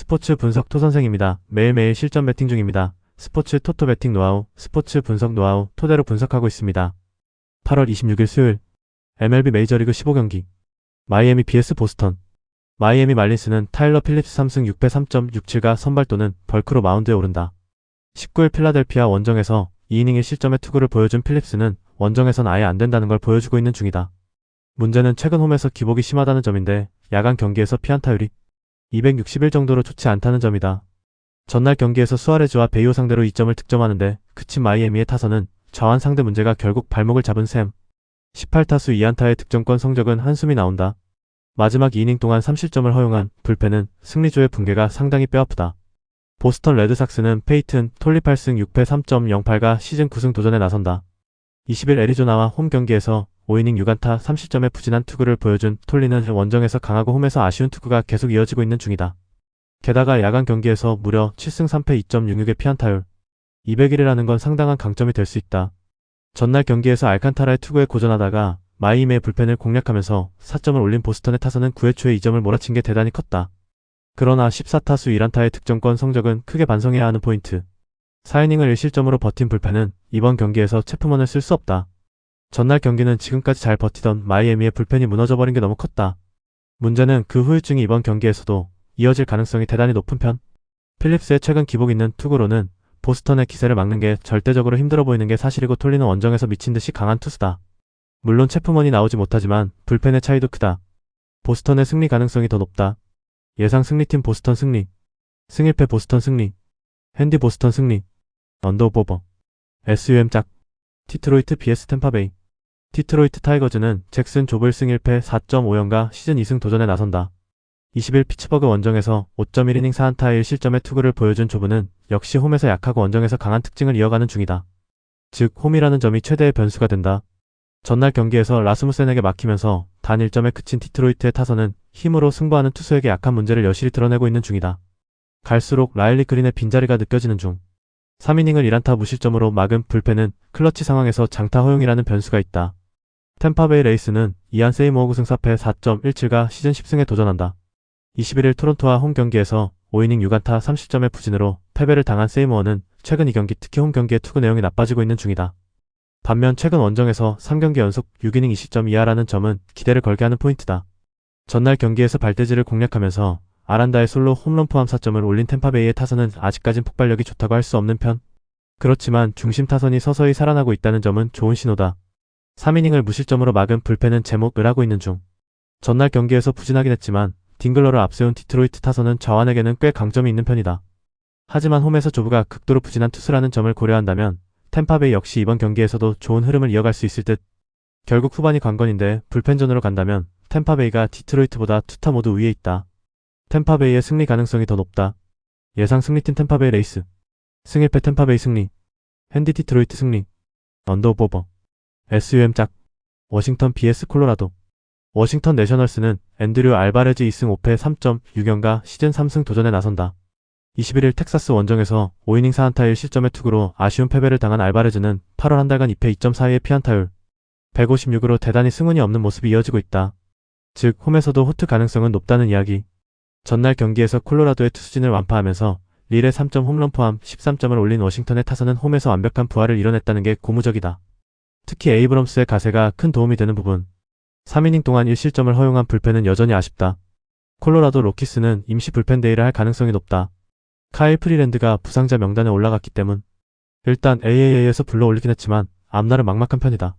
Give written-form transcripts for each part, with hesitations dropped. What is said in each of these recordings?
스포츠 분석 토선생입니다. 매일매일 실전 배팅 중입니다. 스포츠 토토 배팅 노하우, 스포츠 분석 노하우 토대로 분석하고 있습니다. 8월 26일 수요일 MLB 메이저리그 15경기 마이애미 vs 보스턴. 마이애미 말린스는 타일러 필립스 3승 6패 3.67가 선발 또는 벌크로 마운드에 오른다. 19일 필라델피아 원정에서 2이닝 1실점의 투구를 보여준 필립스는 원정에선 아예 안된다는 걸 보여주고 있는 중이다. 문제는 최근 홈에서 기복이 심하다는 점인데 야간 경기에서 피안타율이 261 정도로 좋지 않다는 점이다. 전날 경기에서 수아레즈와 베이오 상대로 2점을 득점하는데 그친 마이애미의 타선은 좌완 상대 문제가 결국 발목을 잡은 셈. 18타수 2안타의 득점권 성적은 한숨이 나온다. 마지막 2이닝 동안 3실점을 허용한 불펜은 승리조의 붕괴가 상당히 뼈아프다. 보스턴 레드삭스는 페이튼, 톨리 8승 6패 3.08가 시즌 9승 도전에 나선다. 20일 애리조나와 홈 경기에서 5이닝 6안타 3실점의 부진한 투구를 보여준 톨리는 원정에서 강하고 홈에서 아쉬운 투구가 계속 이어지고 있는 중이다. 게다가 야간 경기에서 무려 7승 3패 2.66의 피안타율. 200일이라는 건 상당한 강점이 될 수 있다. 전날 경기에서 알칸타라의 투구에 고전하다가 마이애미의 불펜을 공략하면서 4점을 올린 보스턴의 타선은 9회 초에 2점을 몰아친 게 대단히 컸다. 그러나 14타수 1안타의 득점권 성적은 크게 반성해야 하는 포인트. 4이닝을 1실점으로 버틴 불펜은 이번 경기에서 체프먼을 쓸 수 없다. 전날 경기는 지금까지 잘 버티던 마이애미의 불펜이 무너져버린 게 너무 컸다. 문제는 그 후유증이 이번 경기에서도 이어질 가능성이 대단히 높은 편. 필립스의 최근 기복 있는 투구로는 보스턴의 기세를 막는 게 절대적으로 힘들어 보이는 게 사실이고 톨리는 원정에서 미친듯이 강한 투수다. 물론 체프먼이 나오지 못하지만 불펜의 차이도 크다. 보스턴의 승리 가능성이 더 높다. 예상 승리팀 보스턴 승리, 승1패 보스턴 승리, 핸디 보스턴 승리, 언더오버, SUM 짝, 디트로이트 vs 템파베이. 디트로이트 타이거즈는 잭슨 조블 승 1패 4.5연가 시즌 2승 도전에 나선다. 20일 피츠버그 원정에서 5.1이닝 4안타의 1실점의 투구를 보여준 조브는 역시 홈에서 약하고 원정에서 강한 특징을 이어가는 중이다. 즉 홈이라는 점이 최대의 변수가 된다. 전날 경기에서 라스무센에게 막히면서 단 1점에 그친 디트로이트의 타선은 힘으로 승부하는 투수에게 약한 문제를 여실히 드러내고 있는 중이다. 갈수록 라일리 그린의 빈자리가 느껴지는 중. 3이닝을 1안타 무실점으로 막은 불펜은 클러치 상황에서 장타 허용이라는 변수가 있다. 템파베이 레이스는 이안 세이모어 9승 4패 4.17가 시즌 10승에 도전한다. 21일 토론토와 홈 경기에서 5이닝 6안타 3실점의 부진으로 패배를 당한 세이모어는 최근 2경기 특히 홈 경기의 투구 내용이 나빠지고 있는 중이다. 반면 최근 원정에서 3경기 연속 6이닝 2실점 이하라는 점은 기대를 걸게 하는 포인트다. 전날 경기에서 발대지를 공략하면서 아란다의 솔로 홈런 포함 4점을 올린 템파베이의 타선은 아직까진 폭발력이 좋다고 할 수 없는 편. 그렇지만 중심 타선이 서서히 살아나고 있다는 점은 좋은 신호다. 3이닝을 무실점으로 막은 불펜은 제목을 하고 있는 중. 전날 경기에서 부진하긴 했지만 딩글러를 앞세운 디트로이트 타선은 좌완에게는 꽤 강점이 있는 편이다. 하지만 홈에서 조브가 극도로 부진한 투수라는 점을 고려한다면 템파베이 역시 이번 경기에서도 좋은 흐름을 이어갈 수 있을 듯. 결국 후반이 관건인데 불펜전으로 간다면 템파베이가 디트로이트보다 투타 모두 위에 있다. 템파베이의 승리 가능성이 더 높다. 예상 승리팀 템파베이 레이스, 승 1패 템파베이 승리, 핸디 디트로이트 승리, 언더오버, SUM 짝, 워싱턴 vs 콜로라도. 워싱턴 내셔널스는 앤드류 알바레즈 2승 5패 3.6연가 시즌 3승 도전에 나선다. 21일 텍사스 원정에서 5이닝 4안타 1실점의 투구로 아쉬운 패배를 당한 알바레즈는 8월 한 달간 2패 2.42의 피안타율, 156으로 대단히 승운이 없는 모습이 이어지고 있다. 즉 홈에서도 호투 가능성은 높다는 이야기. 전날 경기에서 콜로라도의 투수진을 완파하면서 릴의 3점 홈런 포함 13점을 올린 워싱턴의 타선은 홈에서 완벽한 부활을 이뤄냈다는 게 고무적이다. 특히 에이브럼스의 가세가 큰 도움이 되는 부분. 3이닝 동안 1실점을 허용한 불펜은 여전히 아쉽다. 콜로라도 로키스는 임시 불펜 데이를 할 가능성이 높다. 카일 프리랜드가 부상자 명단에 올라갔기 때문. 일단 AAA에서 불러올리긴 했지만 앞날은 막막한 편이다.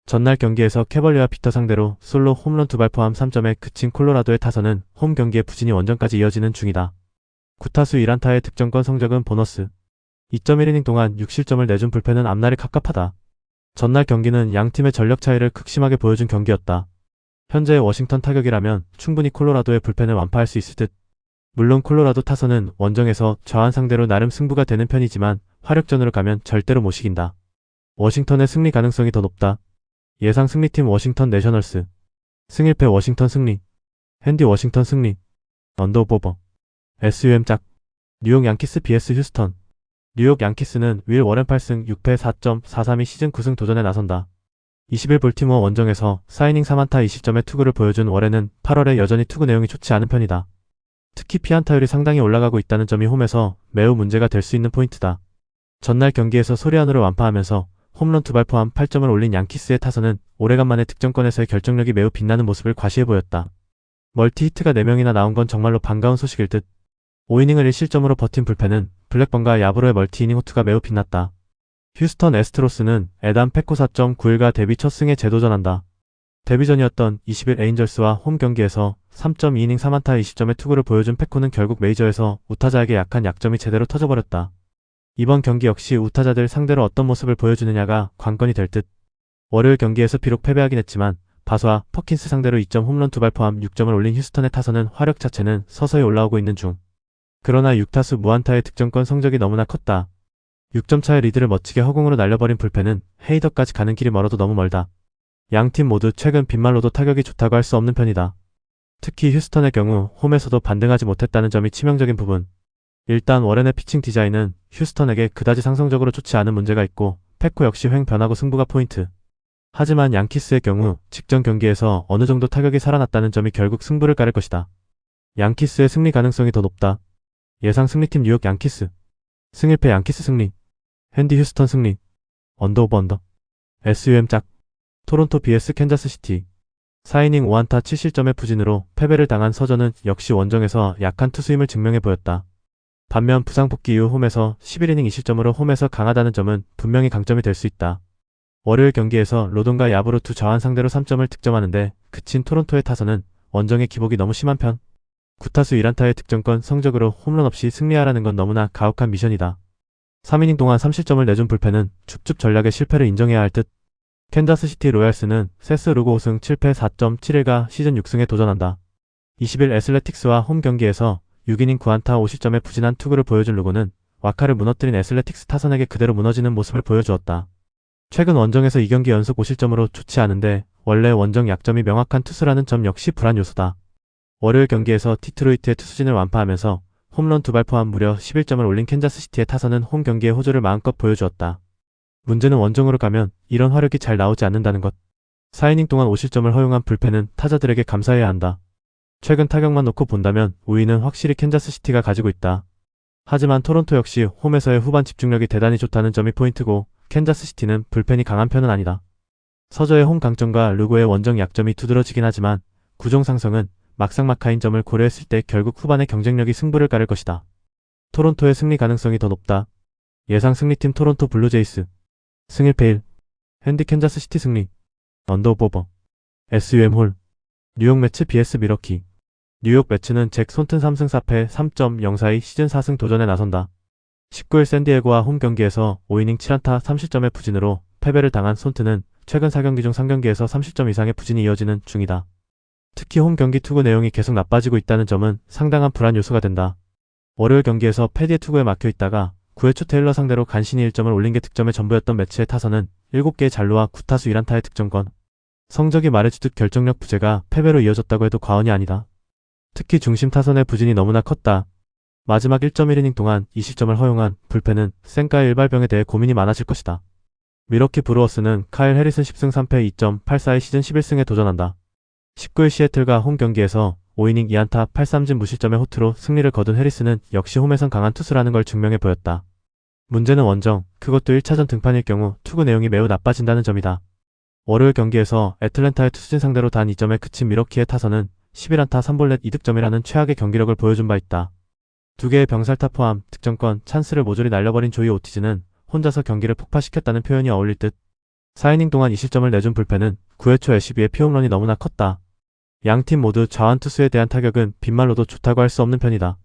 전날 경기에서 캐벌리와 피터 상대로 솔로 홈런 2발 포함 3점에 그친 콜로라도의 타선은 홈 경기의 부진이 원정까지 이어지는 중이다. 9타수 1안타의 득점권 성적은 보너스. 2.1이닝 동안 6실점을 내준 불펜은 앞날이 갑갑하다. 전날 경기는 양팀의 전력 차이를 극심하게 보여준 경기였다. 현재의 워싱턴 타격이라면 충분히 콜로라도의 불펜을 완파할 수 있을 듯. 물론 콜로라도 타선은 원정에서 좌완 상대로 나름 승부가 되는 편이지만 화력전으로 가면 절대로 못 이긴다. 워싱턴의 승리 가능성이 더 높다. 예상 승리팀 워싱턴 내셔널스, 승 1패 워싱턴 승리, 핸디 워싱턴 승리, 언더오버, SUM 짝, 뉴욕 양키스 vs 휴스턴. 뉴욕 양키스는 윌 워렌 8승 6패 4.43이 시즌 9승 도전에 나선다. 20일 볼티모어 원정에서 4이닝 3안타 2실점의 투구를 보여준 워렌은 8월에 여전히 투구 내용이 좋지 않은 편이다. 특히 피안타율이 상당히 올라가고 있다는 점이 홈에서 매우 문제가 될 수 있는 포인트다. 전날 경기에서 소리안으로 완파하면서 홈런 2발 포함 8점을 올린 양키스의 타선은 오래간만에 득점권에서의 결정력이 매우 빛나는 모습을 과시해 보였다. 멀티 히트가 4명이나 나온 건 정말로 반가운 소식일 듯. 5이닝을 1실점으로 버틴 불펜은 블랙번과 야브로의 멀티 이닝 호투가 매우 빛났다. 휴스턴 애스트로스는 에단 페코 4.91가 데뷔 첫 승에 재도전한다. 데뷔전이었던 20일 에인절스와 홈 경기에서 3.2이닝 3안타 20점의 투구를 보여준 페코는 결국 메이저에서 우타자에게 약한 약점이 제대로 터져버렸다. 이번 경기 역시 우타자들 상대로 어떤 모습을 보여주느냐가 관건이 될 듯. 월요일 경기에서 비록 패배하긴 했지만 바소와 퍼킨스 상대로 2점 홈런 2발 포함 6점을 올린 휴스턴의 타선은 화력 자체는 서서히 올라오고 있는 중. 그러나 6타수 무안타의 득점권 성적이 너무나 컸다. 6점 차의 리드를 멋지게 허공으로 날려버린 불펜은 헤이더까지 가는 길이 멀어도 너무 멀다. 양팀 모두 최근 빗말로도 타격이 좋다고 할 수 없는 편이다. 특히 휴스턴의 경우 홈에서도 반등하지 못했다는 점이 치명적인 부분. 일단 워렌의 피칭 디자인은 휴스턴에게 그다지 상성적으로 좋지 않은 문제가 있고 페코 역시 횡 변하고 승부가 포인트. 하지만 양키스의 경우 직전 경기에서 어느 정도 타격이 살아났다는 점이 결국 승부를 가를 것이다. 양키스의 승리 가능성이 더 높다. 예상 승리팀 뉴욕 양키스. 승일패 양키스 승리. 핸디 휴스턴 승리. 언더 오버 언더. SUM 짝. 토론토 vs 캔자스시티. 4이닝 5안타 7실점의 부진으로 패배를 당한 서전은 역시 원정에서 약한 투수임을 증명해 보였다. 반면 부상 복귀 이후 홈에서 11이닝 2실점으로 홈에서 강하다는 점은 분명히 강점이 될 수 있다. 월요일 경기에서 로돈과 야브로 두 좌완 상대로 3점을 득점하는데 그친 토론토의 타선은 원정의 기복이 너무 심한 편. 9타수 1안타의 득점권 성적으로 홈런 없이 승리하라는 건 너무나 가혹한 미션이다. 3이닝 동안 3실점을 내준 불펜은 줍줍 전략의 실패를 인정해야 할 듯. 캔자스시티 로얄스는 세스 루고 5승 7패 4.71가 시즌 6승에 도전한다. 20일 애슬레틱스와 홈 경기에서 6이닝 9안타 5실점의 부진한 투구를 보여준 루고는 와카를 무너뜨린 애슬레틱스 타선에게 그대로 무너지는 모습을 보여주었다. 최근 원정에서 2경기 연속 5실점으로 좋지 않은데 원래 원정 약점이 명확한 투수라는 점 역시 불안 요소다. 월요일 경기에서 디트로이트의 투수진을 완파하면서 홈런 2발 포함 무려 11점을 올린 캔자스시티의 타선은 홈 경기의 호조를 마음껏 보여주었다. 문제는 원정으로 가면 이런 화력이 잘 나오지 않는다는 것. 4이닝 동안 5실점을 허용한 불펜은 타자들에게 감사해야 한다. 최근 타격만 놓고 본다면 우위는 확실히 캔자스시티가 가지고 있다. 하지만 토론토 역시 홈에서의 후반 집중력이 대단히 좋다는 점이 포인트고 캔자스시티는 불펜이 강한 편은 아니다. 서저의 홈 강점과 루고의 원정 약점이 두드러지긴 하지만 구종 상성은 막상막하인 점을 고려했을 때 결국 후반의 경쟁력이 승부를 가를 것이다. 토론토의 승리 가능성이 더 높다. 예상 승리팀 토론토 블루제이스. 승일패 1. 핸디 캔자스시티 승리. 언더 오버. SUM 홀. 뉴욕 매츠 vs 미러키. 뉴욕 매츠는 잭 손튼 3승 4패 3.04의 시즌 4승 도전에 나선다. 19일 샌디에고와 홈 경기에서 5이닝 7안타 3실점의 부진으로 패배를 당한 손튼은 최근 4경기 중 3경기에서 30점 이상의 부진이 이어지는 중이다. 특히 홈 경기 투구 내용이 계속 나빠지고 있다는 점은 상당한 불안 요소가 된다. 월요일 경기에서 패디의 투구에 막혀 있다가 9회 초 테일러 상대로 간신히 1점을 올린 게 득점의 전부였던 매치의 타선은 7개의 잔루와 9타수 1안타의 득점권. 성적이 말해주듯 결정력 부재가 패배로 이어졌다고 해도 과언이 아니다. 특히 중심 타선의 부진이 너무나 컸다. 마지막 1.1이닝 동안 2실점을 허용한 불펜은 센카의 일발병에 대해 고민이 많아질 것이다. 미러키 브루어스는 카일 해리슨 10승 3패 2.84의 시즌 11승에 도전한다. 19일 시애틀과 홈 경기에서 5이닝 2안타 8삼진 무실점의 호투로 승리를 거둔 해리스는 역시 홈에선 강한 투수라는 걸 증명해 보였다. 문제는 원정, 그것도 1차전 등판일 경우 투구 내용이 매우 나빠진다는 점이다. 월요일 경기에서 애틀랜타의 투수진 상대로 단 2점에 그친 미러키의 타선은 11안타 3볼넷 2득점이라는 최악의 경기력을 보여준 바 있다. 2개의 병살타 포함 득점권, 찬스를 모조리 날려버린 조이 오티즈는 혼자서 경기를 폭파시켰다는 표현이 어울릴 듯. 4이닝 동안 2실점을 내준 불펜은 9회 초 애쉬비의 피홈런이 너무나 컸다. 양팀 모두 좌완 투수에 대한 타격은 빗말로도 좋다고 할 수 없는 편이다.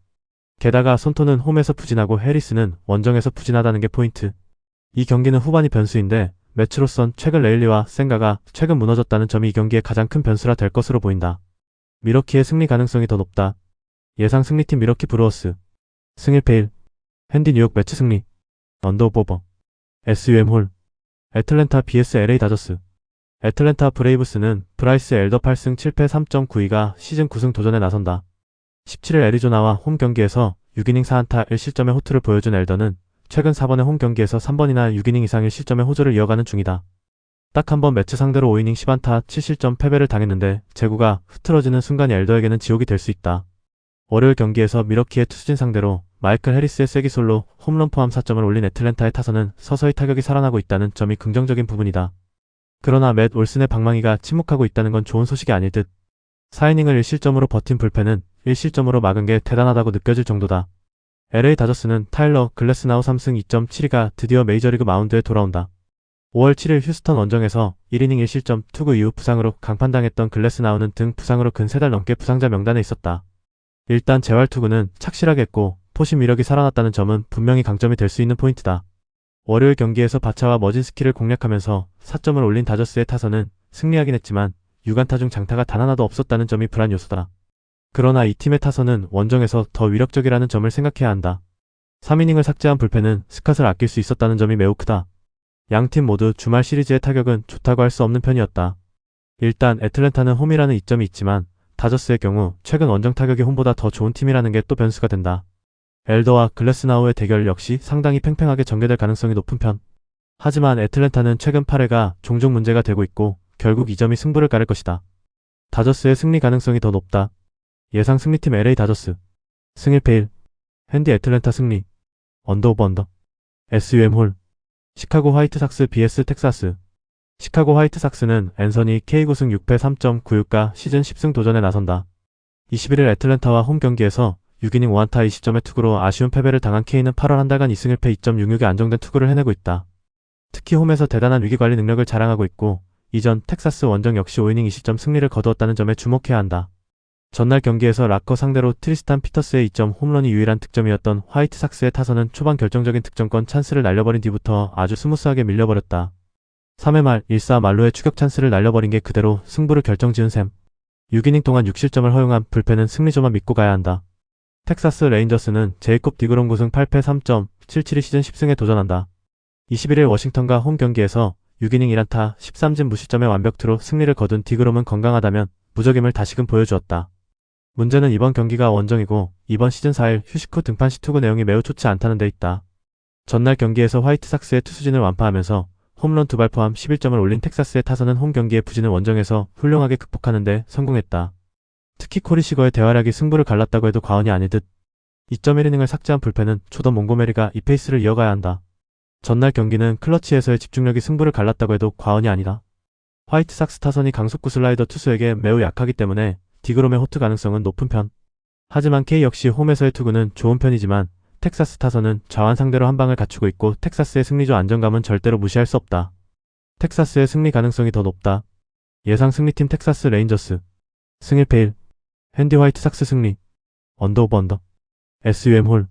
게다가 손토는 홈에서 부진하고 해리스는 원정에서 부진하다는 게 포인트. 이 경기는 후반이 변수인데 매치로선 최근 레일리와 센가가 최근 무너졌다는 점이 이 경기의 가장 큰 변수라 될 것으로 보인다. 미러키의 승리 가능성이 더 높다. 예상 승리팀 미러키 브루어스. 승일패 1. 핸디 뉴욕 매치 승리. 언더 오버. SUM 홀. 애틀랜타 vs LA 다저스. 애틀랜타 브레이브스는 브라이스 엘더 8승 7패 3.92가 시즌 9승 도전에 나선다. 17일 애리조나와 홈 경기에서 6이닝 4안타 1실점의 호투를 보여준 엘더는 최근 4번의 홈 경기에서 3번이나 6이닝 이상 1실점의 호조를 이어가는 중이다. 딱 한 번 매치 상대로 5이닝 10안타 7실점 패배를 당했는데 제구가 흐트러지는 순간이 엘더에게는 지옥이 될 수 있다. 월요일 경기에서 미러키의 투수진 상대로 마이클 해리스의 쐐기 솔로 홈런 포함 4점을 올린 애틀랜타의 타선은 서서히 타격이 살아나고 있다는 점이 긍정적인 부분이다. 그러나 맷 올슨의 방망이가 침묵하고 있다는 건 좋은 소식이 아닐 듯. 4이닝을 1실점으로 버틴 불펜은 1실점으로 막은 게 대단하다고 느껴질 정도다. LA 다저스는 타일러 글래스나우 3승 2.72가 드디어 메이저리그 마운드에 돌아온다. 5월 7일 휴스턴 원정에서 1이닝 1실점 투구 이후 부상으로 강판당했던 글래스나우는 등 부상으로 근 3달 넘게 부상자 명단에 있었다. 일단 재활 투구는 착실하게 했고 포심 위력이 살아났다는 점은 분명히 강점이 될 수 있는 포인트다. 월요일 경기에서 바차와 머진스키를 공략하면서 4점을 올린 다저스의 타선은 승리하긴 했지만 유간타 중 장타가 단 하나도 없었다는 점이 불안 요소다. 그러나 이 팀의 타선은 원정에서 더 위력적이라는 점을 생각해야 한다. 3이닝을 삭제한 불펜은 스캇을 아낄 수 있었다는 점이 매우 크다. 양팀 모두 주말 시리즈의 타격은 좋다고 할 수 없는 편이었다. 일단 애틀랜타는 홈이라는 이점이 있지만 다저스의 경우 최근 원정 타격이 홈보다 더 좋은 팀이라는 게 또 변수가 된다. 엘더와 글래스나우의 대결 역시 상당히 팽팽하게 전개될 가능성이 높은 편. 하지만 애틀랜타는 최근 8회가 종종 문제가 되고 있고 결국 이 점이 승부를 가를 것이다. 다저스의 승리 가능성이 더 높다. 예상 승리팀 LA 다저스 승 1패 1 핸디 애틀랜타 승리 언더 오버 언더 SUM 홀 시카고 화이트삭스 vs 텍사스 시카고 화이트삭스는 앤서니 K 9승 6패 3.96가 시즌 10승 도전에 나선다. 21일 애틀랜타와 홈 경기에서 6이닝 5안타 20점의 투구로 아쉬운 패배를 당한 K는 8월 한 달간 2승 1패 2.66의 안정된 투구를 해내고 있다. 특히 홈에서 대단한 위기관리 능력을 자랑하고 있고 이전 텍사스 원정 역시 5이닝 20점 승리를 거두었다는 점에 주목해야 한다. 전날 경기에서 락커 상대로 트리스탄 피터스의 2점 홈런이 유일한 득점이었던 화이트삭스의 타선은 초반 결정적인 득점권 찬스를 날려버린 뒤부터 아주 스무스하게 밀려버렸다. 3회 말 1사 말로의 추격 찬스를 날려버린 게 그대로 승부를 결정지은 셈. 6이닝 동안 6실점을 허용한 불펜은 승리조만 믿고 가야 한다. 텍사스 레인저스는 제이콥 디그롬 9승 8패 3.77이 시즌 10승에 도전한다. 21일 워싱턴과 홈 경기에서 6이닝 1안타 13진 무실점의 완벽투로 승리를 거둔 디그롬은 건강하다면 무적임을 다시금 보여주었다. 문제는 이번 경기가 원정이고 이번 시즌 4일 휴식 후 등판 시 투구 내용이 매우 좋지 않다는 데 있다. 전날 경기에서 화이트삭스의 투수진을 완파하면서 홈런 2발 포함 11점을 올린 텍사스의 타선은 홈 경기의 부진을 원정에서 훌륭하게 극복하는 데 성공했다. 특히 코리 시거의 대활약이 승부를 갈랐다고 해도 과언이 아닐 듯. 2.1이닝을 삭제한 불펜은 초던 몽고메리가 이 페이스를 이어가야 한다. 전날 경기는 클러치에서의 집중력이 승부를 갈랐다고 해도 과언이 아니다. 화이트삭스 타선이 강속구 슬라이더 투수에게 매우 약하기 때문에 디그롬의 호투 가능성은 높은 편. 하지만 K 역시 홈에서의 투구는 좋은 편이지만 텍사스 타선은 좌완 상대로 한 방을 갖추고 있고 텍사스의 승리조 안정감은 절대로 무시할 수 없다. 텍사스의 승리 가능성이 더 높다. 예상 승리팀 텍사스 레인저스 승 1패 1 핸디 화이트삭스 승리 언더 오버 언더 SUM 홀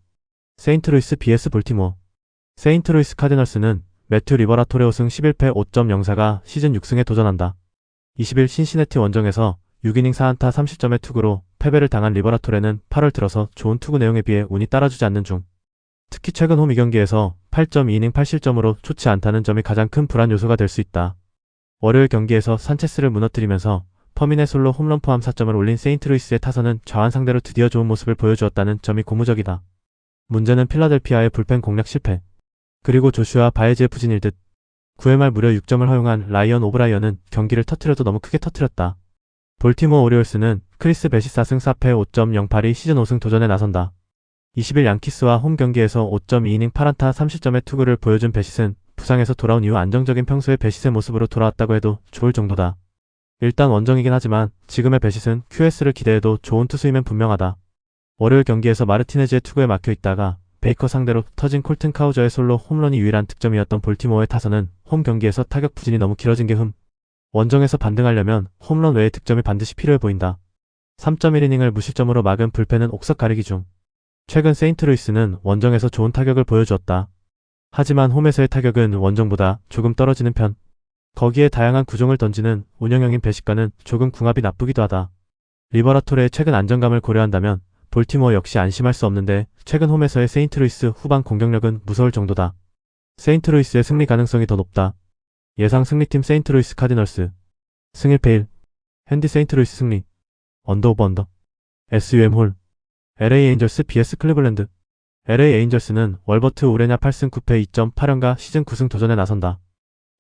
세인트루이스 vs 볼티모어 세인트루이스 카디널스는 매튜 리버라토레 5승 11패 5.04가 시즌 6승에 도전한다. 20일 신시내티 원정에서 6이닝 4안타 30점의 투구로 패배를 당한 리버라토레는 8월 들어서 좋은 투구 내용에 비해 운이 따라주지 않는 중. 특히 최근 홈 2경기에서 8.2이닝 8실점으로 좋지 않다는 점이 가장 큰 불안 요소가 될 수 있다. 월요일 경기에서 산체스를 무너뜨리면서 퍼민의 솔로 홈런 포함 4점을 올린 세인트루이스의 타선은 좌완 상대로 드디어 좋은 모습을 보여주었다는 점이 고무적이다. 문제는 필라델피아의 불펜 공략 실패. 그리고 조슈아 바에즈의 부진일 듯. 9회 말 무려 6점을 허용한 라이언 오브라이언은 경기를 터뜨려도 너무 크게 터뜨렸다. 볼티모어 오리올스는 크리스 베시 4승 4패 5.08이 시즌 5승 도전에 나선다. 20일 양키스와 홈 경기에서 5.2이닝 8안타 30점의 투구를 보여준 베시는 부상에서 돌아온 이후 안정적인 평소의 베시의 모습으로 돌아왔다고 해도 좋을 정도다. 일단 원정이긴 하지만 지금의 베시는 QS를 기대해도 좋은 투수이면 분명하다. 월요일 경기에서 마르티네즈의 투구에 막혀 있다가 베이커 상대로 터진 콜튼 카우저의 솔로 홈런이 유일한 득점이었던 볼티모어의 타선은 홈 경기에서 타격 부진이 너무 길어진 게 원정에서 반등하려면 홈런 외의 득점이 반드시 필요해 보인다. 3.1이닝을 무실점으로 막은 불펜은 옥석 가리기 중. 최근 세인트루이스는 원정에서 좋은 타격을 보여주었다. 하지만 홈에서의 타격은 원정보다 조금 떨어지는 편. 거기에 다양한 구종을 던지는 운영형인 베시과는 조금 궁합이 나쁘기도 하다. 리버라토레의 최근 안정감을 고려한다면 볼티모어 역시 안심할 수 없는데 최근 홈에서의 세인트루이스 후반 공격력은 무서울 정도다. 세인트루이스의 승리 가능성이 더 높다. 예상 승리팀 세인트루이스 카디널스 승 1패 1 핸디 세인트루이스 승리 언더 오버 언더 SUM 홀 LA 에인절스 vs 클리블랜드 LA 에인절스는 월버트 우레냐 8승 9패 2.8연가 시즌 9승 도전에 나선다.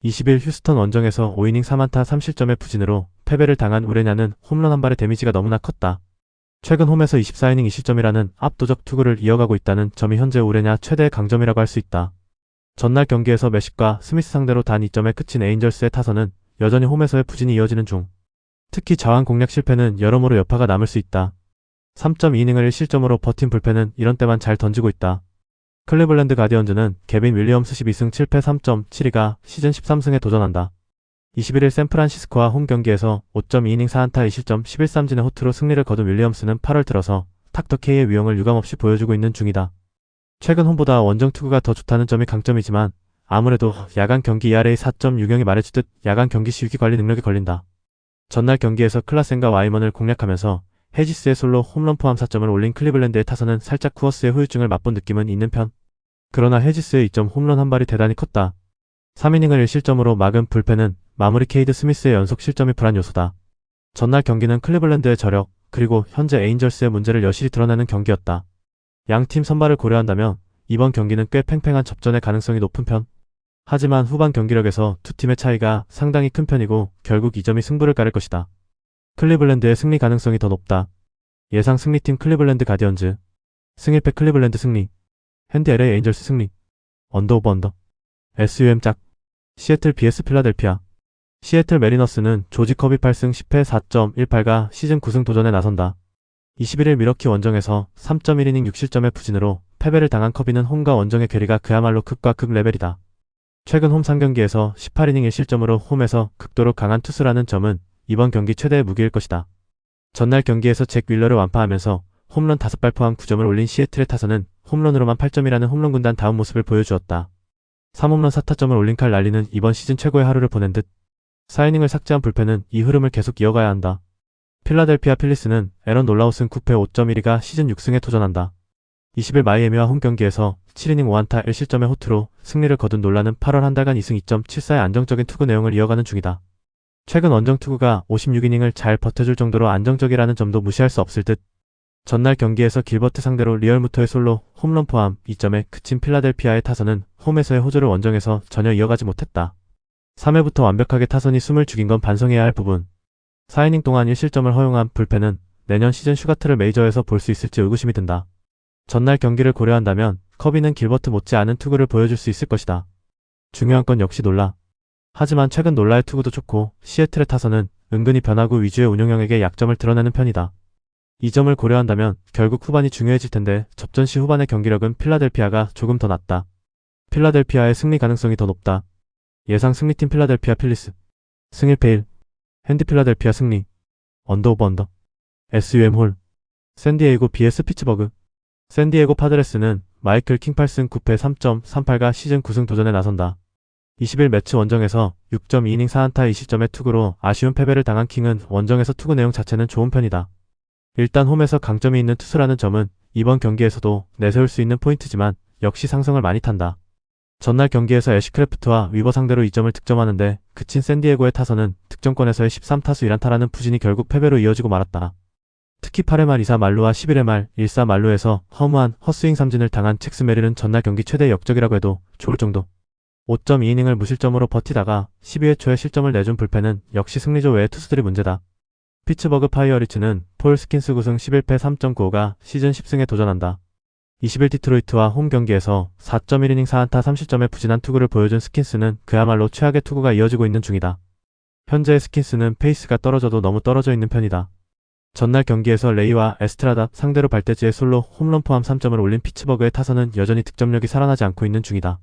20일 휴스턴 원정에서 5이닝 3안타 3실점의 부진으로 패배를 당한 우레냐는 홈런 한 발의 데미지가 너무나 컸다. 최근 홈에서 24이닝 2실점이라는 압도적 투구를 이어가고 있다는 점이 현재 올해냐 최대의 강점이라고 할 수 있다. 전날 경기에서 매식과 스미스 상대로 단 2점에 그친 에인절스의 타선은 여전히 홈에서의 부진이 이어지는 중. 특히 자완 공략 실패는 여러모로 여파가 남을 수 있다. 3.2이닝을 1실점으로 버틴 불펜은 이런 때만 잘 던지고 있다. 클리블랜드 가디언즈는 개빈 윌리엄스 12승 7패 3.72가 시즌 13승에 도전한다. 21일 샌프란시스코와 홈 경기에서 5.2이닝 4안타 2실점 11삼진의 호투로 승리를 거둔 윌리엄스는 8월 들어서 탁터K의 위용을 유감없이 보여주고 있는 중이다. 최근 홈보다 원정 투구가 더 좋다는 점이 강점이지만 아무래도 야간 경기 ERA 4.60이 말해주듯 야간 경기 시 위기 관리 능력이 걸린다. 전날 경기에서 클라센과 와이먼을 공략하면서 해지스의 솔로 홈런 포함 4점을 올린 클리블랜드의 타선은 살짝 쿠어스의 후유증을 맛본 느낌은 있는 편. 그러나 해지스의 2점 홈런 한 발이 대단히 컸다. 3이닝을 1실점으로 막은 불펜은 마무리 케이드 스미스의 연속 실점이 불안 요소다. 전날 경기는 클리블랜드의 저력, 그리고 현재 에인절스의 문제를 여실히 드러내는 경기였다. 양팀 선발을 고려한다면 이번 경기는 꽤 팽팽한 접전의 가능성이 높은 편. 하지만 후반 경기력에서 두 팀의 차이가 상당히 큰 편이고 결국 이 점이 승부를 가를 것이다. 클리블랜드의 승리 가능성이 더 높다. 예상 승리팀 클리블랜드 가디언즈, 승일패 클리블랜드 승리, 핸드 LA 에인절스 승리, 언더 오버 언더, SUM 짝, 시애틀 BS 필라델피아. 시애틀 메리너스는 조지 커비 8승 10패 4.18가 시즌 9승 도전에 나선다. 21일 미러키 원정에서 3.1이닝 6실점의 부진으로 패배를 당한 커비는 홈과 원정의 괴리가 그야말로 극과 극 레벨이다. 최근 홈 3경기에서 18이닝 1실점으로 홈에서 극도로 강한 투수라는 점은 이번 경기 최대의 무기일 것이다. 전날 경기에서 잭 윌러를 완파하면서 홈런 5발 포함 9점을 올린 시애틀의 타선은 홈런으로만 8점이라는 홈런 군단 다운 모습을 보여주었다. 3홈런 4타점을 올린 칼 랄리는 이번 시즌 최고의 하루를 보낸 듯. 4이닝을 삭제한 불펜은 이 흐름을 계속 이어가야 한다. 필라델피아 필리스는 에런 놀라우슨 9패 5.12가 시즌 6승에 도전한다. 20일 마이애미와 홈 경기에서 7이닝 5안타 1실점의 호투로 승리를 거둔 놀라는 8월 한 달간 2승 2.74의 안정적인 투구 내용을 이어가는 중이다. 최근 원정 투구가 56이닝을 잘 버텨줄 정도로 안정적이라는 점도 무시할 수 없을 듯. 전날 경기에서 길버트 상대로 리얼무터의 솔로 홈런 포함 2점에 그친 필라델피아의 타선은 홈에서의 호조를 원정에서 전혀 이어가지 못했다. 3회부터 완벽하게 타선이 숨을 죽인 건 반성해야 할 부분. 4이닝 동안 1실점을 허용한 불펜은 내년 시즌 슈가트를 메이저에서 볼 수 있을지 의구심이 든다. 전날 경기를 고려한다면 커비는 길버트 못지않은 투구를 보여줄 수 있을 것이다. 중요한 건 역시 놀라. 하지만 최근 놀라의 투구도 좋고 시애틀의 타선은 은근히 변화구 위주의 운용형에게 약점을 드러내는 편이다. 이 점을 고려한다면 결국 후반이 중요해질 텐데 접전 시 후반의 경기력은 필라델피아가 조금 더 낫다. 필라델피아의 승리 가능성이 더 높다. 예상 승리팀 필라델피아 필리스, 승일패 1, 핸디 필라델피아 승리, 언더 오버 언더, SUM 홀, 샌디에이고 BS 피츠버그. 샌디에고 파드레스는 마이클 킹 8승 9패 3.38가 시즌 9승 도전에 나선다. 20일 매치 원정에서 6.2이닝 4안타 2실점의 투구로 아쉬운 패배를 당한 킹은 원정에서 투구 내용 자체는 좋은 편이다. 일단 홈에서 강점이 있는 투수라는 점은 이번 경기에서도 내세울 수 있는 포인트지만 역시 상성을 많이 탄다. 전날 경기에서 애쉬크래프트와 위버 상대로 2점을 득점하는데 그친 샌디에고의 타선은 득점권에서의 13타수 1안타라는 부진이 결국 패배로 이어지고 말았다. 특히 8회 말 2사 말루와 11회 말 1사 말루에서 허무한 헛스윙 삼진을 당한 첵스 메릴은 전날 경기 최대 역적이라고 해도 좋을 정도. 5.2이닝을 무실점으로 버티다가 12회 초에 실점을 내준 불펜은 역시 승리조 외의 투수들이 문제다. 피츠버그 파이어리츠는 폴 스킨스 9승 11패 3.95가 시즌 10승에 도전한다. 20일 디트로이트와 홈 경기에서 4.1이닝 4안타 3실점의 부진한 투구를 보여준 스킨스는 그야말로 최악의 투구가 이어지고 있는 중이다. 현재의 스킨스는 페이스가 떨어져도 너무 떨어져 있는 편이다. 전날 경기에서 레이와 에스트라다 상대로 발대지의 솔로 홈런 포함 3점을 올린 피츠버그의 타선은 여전히 득점력이 살아나지 않고 있는 중이다.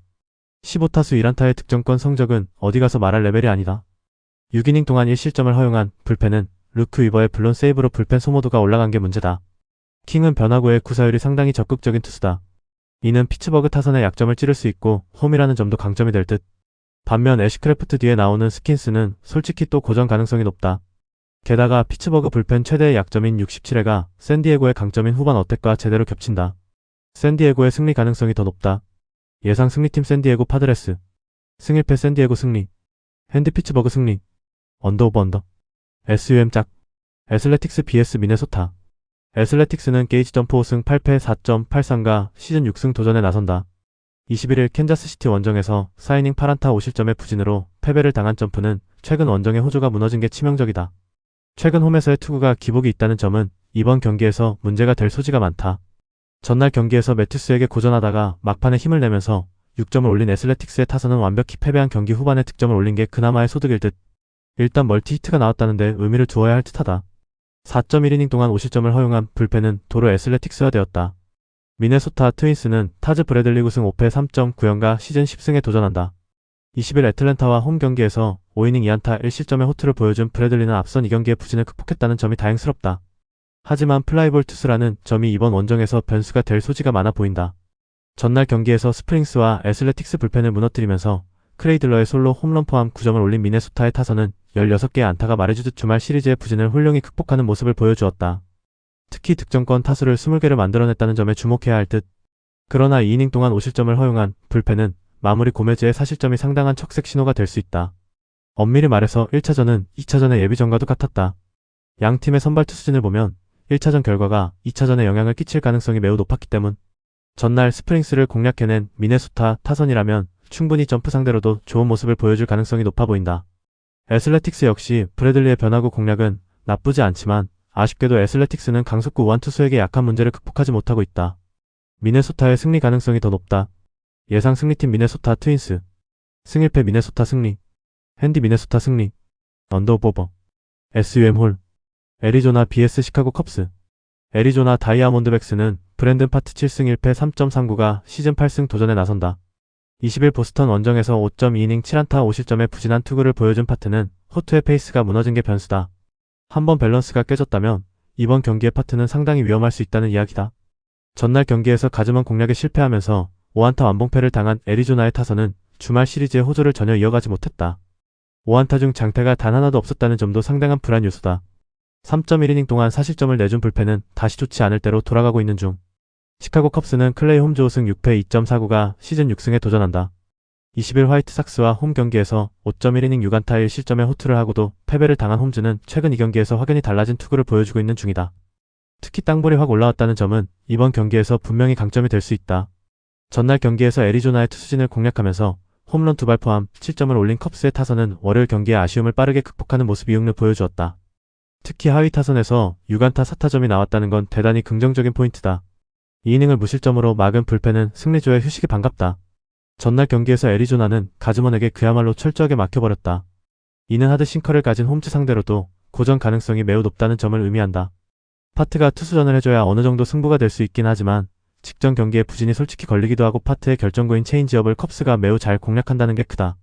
15타수 1안타의 득점권 성적은 어디 가서 말할 레벨이 아니다. 6이닝 동안 1실점을 허용한 불펜은 루크 위버의 블론 세이브로 불펜 소모도가 올라간 게 문제다. 킹은 변화구의 구사율이 상당히 적극적인 투수다. 이는 피츠버그 타선의 약점을 찌를 수 있고 홈이라는 점도 강점이 될 듯. 반면 애쉬크래프트 뒤에 나오는 스킨스는 솔직히 또 고전 가능성이 높다. 게다가 피츠버그 불펜 최대의 약점인 67회가 샌디에고의 강점인 후반 어택과 제대로 겹친다. 샌디에고의 승리 가능성이 더 높다. 예상 승리팀 샌디에고 파드레스, 승일패 샌디에고 승리, 핸디 피츠버그 승리, 언더 오버 언더, SUM 짝, 애슬레틱스 BS 미네소타. 애슬레틱스는 게이지 점프 5승 8패 4.83가 시즌 6승 도전에 나선다. 21일 캔자스시티 원정에서 4이닝 8안타 5실점의 부진으로 패배를 당한 점프는 최근 원정의 호조가 무너진 게 치명적이다. 최근 홈에서의 투구가 기복이 있다는 점은 이번 경기에서 문제가 될 소지가 많다. 전날 경기에서 매튜스에게 고전하다가 막판에 힘을 내면서 6점을 올린 애슬레틱스의 타선은 완벽히 패배한 경기 후반에 득점을 올린 게 그나마의 소득일 듯. 일단 멀티 히트가 나왔다는데 의미를 두어야 할 듯하다. 4.1이닝 동안 5실점을 허용한 불펜은 도로 애슬레틱스화 되었다. 미네소타 트윈스는 타즈 브래들리 우승 5패 3.9연가 시즌 10승에 도전한다. 20일 애틀랜타와 홈 경기에서 5이닝 2안타 1실점의 호투를 보여준 브래들리는 앞선 이 경기의 부진을 극복했다는 점이 다행스럽다. 하지만 플라이볼 투수라는 점이 이번 원정에서 변수가 될 소지가 많아 보인다. 전날 경기에서 스프링스와 애슬레틱스 불펜을 무너뜨리면서 크레이들러의 솔로 홈런 포함 9점을 올린 미네소타의 타선은 16개의 안타가 말해주듯 주말 시리즈의 부진을 훌륭히 극복하는 모습을 보여주었다. 특히 득점권 타수를 20개를 만들어냈다는 점에 주목해야 할 듯. 그러나 2이닝 동안 5실점을 허용한 불펜은 마무리 고메즈의 4실점이 상당한 척색 신호가 될 수 있다. 엄밀히 말해서 1차전은 2차전의 예비전과도 같았다. 양 팀의 선발 투수진을 보면 1차전 결과가 2차전에 영향을 끼칠 가능성이 매우 높았기 때문. 전날 스프링스를 공략해낸 미네소타 타선이라면 충분히 점프 상대로도 좋은 모습을 보여줄 가능성이 높아 보인다. 애슬레틱스 역시 브래들리의 변화구 공략은 나쁘지 않지만 아쉽게도 애슬레틱스는 강속구 우완 투수에게 약한 문제를 극복하지 못하고 있다. 미네소타의 승리 가능성이 더 높다. 예상 승리팀 미네소타 트윈스. 승 1패 미네소타 승리. 핸디 미네소타 승리. 언더오버. SUM 홀. 애리조나 vs 시카고 컵스. 애리조나 다이아몬드백스는 브랜든 파트 7승 1패 3.39가 시즌 8승 도전에 나선다. 20일 보스턴 원정에서 5.2이닝 7안타 5실점의 부진한 투구를 보여준 파트는 호투의 페이스가 무너진 게 변수다. 한번 밸런스가 깨졌다면 이번 경기의 파트는 상당히 위험할 수 있다는 이야기다. 전날 경기에서 가즈먼 공략에 실패하면서 5안타 완봉패를 당한 애리조나의 타선은 주말 시리즈의 호조를 전혀 이어가지 못했다. 5안타 중 장타가 단 하나도 없었다는 점도 상당한 불안 요소다. 3.1이닝 동안 4실점을 내준 불펜은 다시 좋지 않을 대로 돌아가고 있는 중. 시카고 컵스는 클레이 홈즈 5승 6패 2.49가 시즌 6승에 도전한다. 20일 화이트삭스와 홈 경기에서 5.1이닝 6안타 1실점의 호투를 하고도 패배를 당한 홈즈는 최근 이 경기에서 확연히 달라진 투구를 보여주고 있는 중이다. 특히 땅볼이 확 올라왔다는 점은 이번 경기에서 분명히 강점이 될 수 있다. 전날 경기에서 애리조나의 투수진을 공략하면서 홈런 2발 포함 7점을 올린 컵스의 타선은 월요일 경기의 아쉬움을 빠르게 극복하는 모습 이용을 보여주었다. 특히 하위 타선에서 6안타 4타점이 나왔다는 건 대단히 긍정적인 포인트다. 2이닝을 무실점으로 막은 불펜은 승리조의 휴식이 반갑다. 전날 경기에서 애리조나는 가즈먼에게 그야말로 철저하게 막혀버렸다. 이는 하드 싱커를 가진 홈즈 상대로도 고전 가능성이 매우 높다는 점을 의미한다. 파트가 투수전을 해줘야 어느 정도 승부가 될 수 있긴 하지만 직전 경기에 부진이 솔직히 걸리기도 하고 파트의 결정구인 체인지업을 컵스가 매우 잘 공략한다는 게 크다.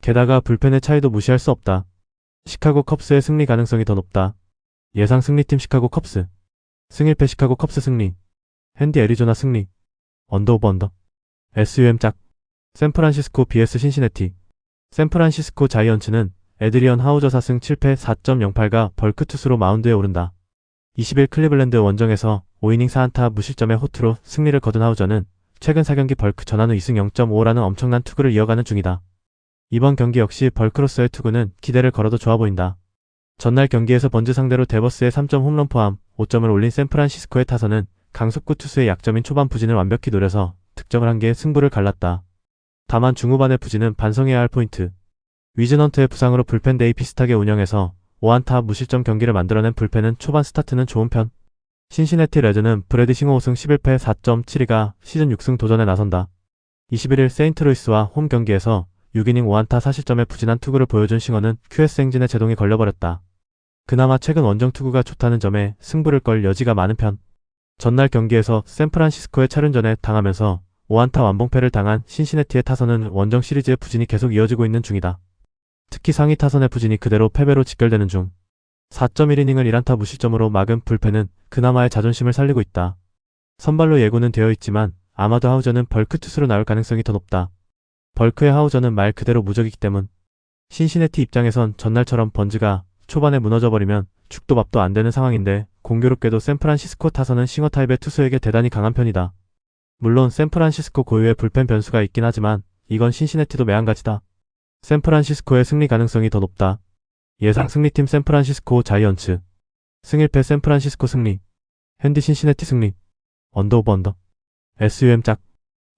게다가 불펜의 차이도 무시할 수 없다. 시카고 컵스의 승리 가능성이 더 높다. 예상 승리팀 시카고 컵스. 승 1패 시카고 컵스 승리. 핸디 애리조나 승리. 언더오버 언더. SUM 짝. 샌프란시스코 vs 신시내티. 샌프란시스코 자이언츠는 에드리언 하우저 4승 7패 4.08가 벌크 투수로 마운드에 오른다. 20일 클리블랜드 원정에서 5이닝 4안타 무실점의 호투로 승리를 거둔 하우저는 최근 4경기 벌크 전환 후 2승 0.5라는 엄청난 투구를 이어가는 중이다. 이번 경기 역시 벌크로서의 투구는 기대를 걸어도 좋아 보인다. 전날 경기에서 번즈 상대로 데버스의 3점 홈런 포함 5점을 올린 샌프란시스코의 타선은 강속구 투수의 약점인 초반 부진을 완벽히 노려서 득점을 한 개 승부를 갈랐다. 다만 중후반의 부진은 반성해야 할 포인트. 위즈넌트의 부상으로 불펜 데이 비슷하게 운영해서 5안타 무실점 경기를 만들어낸 불펜은 초반 스타트는 좋은 편. 신시내티 레드는 브래디 싱어 5승 11패 4.72가 시즌 6승 도전에 나선다. 21일 세인트루이스와 홈 경기에서 6이닝 5안타 4실점의 부진한 투구를 보여준 싱어는 QS 행진의 제동이 걸려버렸다. 그나마 최근 원정 투구가 좋다는 점에 승부를 걸 여지가 많은 편. 전날 경기에서 샌프란시스코의 차륜전에 당하면서 5안타 완봉패를 당한 신시내티의 타선은 원정 시리즈의 부진이 계속 이어지고 있는 중이다. 특히 상위 타선의 부진이 그대로 패배로 직결되는 중. 4.1이닝을 1안타 무실점으로 막은 불펜은 그나마의 자존심을 살리고 있다. 선발로 예고는 되어 있지만 아마도 하우저는 벌크 투수로 나올 가능성이 더 높다. 벌크의 하우저는 말 그대로 무적이기 때문. 신시내티 입장에선 전날처럼 번즈가 초반에 무너져버리면 죽도 밥도 안 되는 상황인데 공교롭게도 샌프란시스코 타선은 싱어 타입의 투수에게 대단히 강한 편이다. 물론 샌프란시스코 고유의 불펜 변수가 있긴 하지만 이건 신시내티도 매한가지다. 샌프란시스코의 승리 가능성이 더 높다. 예상 승리팀 샌프란시스코 자이언츠. 승 1패 샌프란시스코 승리. 핸디 신시내티 승리. 언더오버 언더. SUM 짝.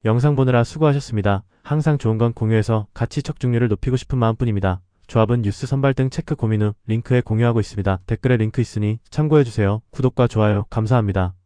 영상 보느라 수고하셨습니다. 항상 좋은 건 공유해서 같이 척중률을 높이고 싶은 마음뿐입니다. 조합은 뉴스 선발 등 체크 고민 후 링크에 공유하고 있습니다. 댓글에 링크 있으니 참고해주세요. 구독과 좋아요 감사합니다.